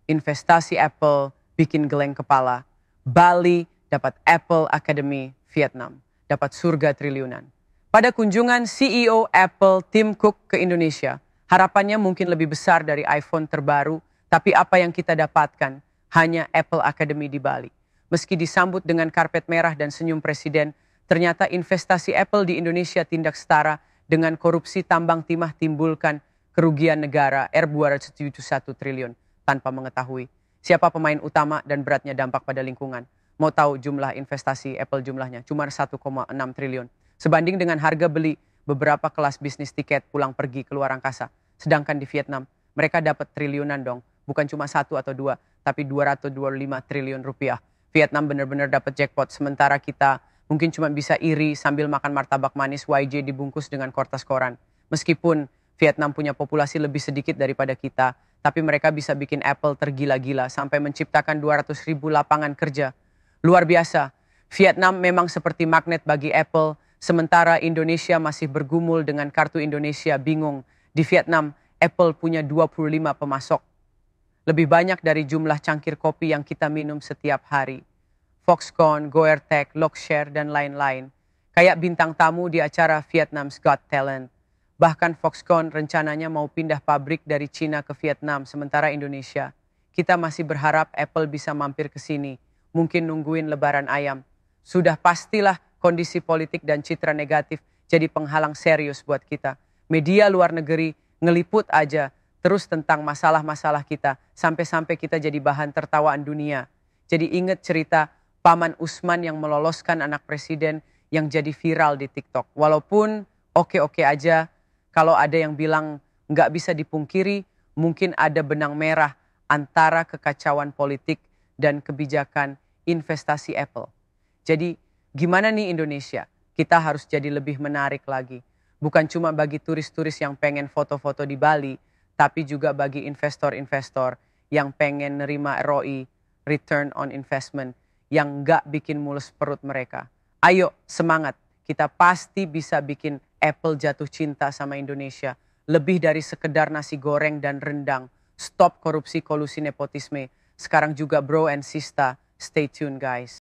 investasi Apple bikin geleng kepala. Bali dapat Apple Academy Vietnam, dapat surga triliunan. Pada kunjungan CEO Apple Tim Cook ke Indonesia, harapannya mungkin lebih besar dari iPhone terbaru, tapi apa yang kita dapatkan hanya Apple Academy di Bali. Meski disambut dengan karpet merah dan senyum presiden, ternyata investasi Apple di Indonesia tindak setara dengan korupsi tambang timah timbulkan kerugian negara R271 triliun tanpa mengetahui siapa pemain utama dan beratnya dampak pada lingkungan. Mau tahu jumlah investasi Apple jumlahnya? Cuma 1,6 triliun. Sebanding dengan harga beli beberapa kelas bisnis tiket pulang pergi ke luar angkasa. Sedangkan di Vietnam, mereka dapat triliunan dong. Bukan cuma 1 atau 2, tapi 225 triliun rupiah. Vietnam benar-benar dapat jackpot, sementara kita mungkin cuma bisa iri sambil makan martabak manis YJ dibungkus dengan kertas koran. Meskipun Vietnam punya populasi lebih sedikit daripada kita, tapi mereka bisa bikin Apple tergila-gila sampai menciptakan 200.000 lapangan kerja. Luar biasa, Vietnam memang seperti magnet bagi Apple, sementara Indonesia masih bergumul dengan kartu Indonesia bingung. Di Vietnam, Apple punya 25 pemasok. Lebih banyak dari jumlah cangkir kopi yang kita minum setiap hari. Foxconn, Goertek, Lockshare, dan lain-lain. Kayak bintang tamu di acara Vietnam's Got Talent. Bahkan Foxconn rencananya mau pindah pabrik dari Cina ke Vietnam, sementara Indonesia. Kita masih berharap Apple bisa mampir ke sini. Mungkin nungguin lebaran ayam. Sudah pastilah kondisi politik dan citra negatif jadi penghalang serius buat kita. Media luar negeri ngeliput aja terus tentang masalah-masalah kita. Sampai-sampai kita jadi bahan tertawaan dunia. Jadi ingat cerita Paman Usman yang meloloskan anak presiden yang jadi viral di TikTok. Walaupun oke-oke aja, kalau ada yang bilang nggak bisa dipungkiri, mungkin ada benang merah antara kekacauan politik dan kebijakan investasi Apple. Jadi gimana nih Indonesia? Kita harus jadi lebih menarik lagi. Bukan cuma bagi turis-turis yang pengen foto-foto di Bali, tapi juga bagi investor-investor yang pengen nerima ROI, return on investment, yang nggak bikin mulus perut mereka. Ayo semangat, kita pasti bisa bikin Apple jatuh cinta sama Indonesia. Lebih dari sekedar nasi goreng dan rendang. Stop korupsi kolusi nepotisme. Sekarang juga bro and sista, stay tuned guys.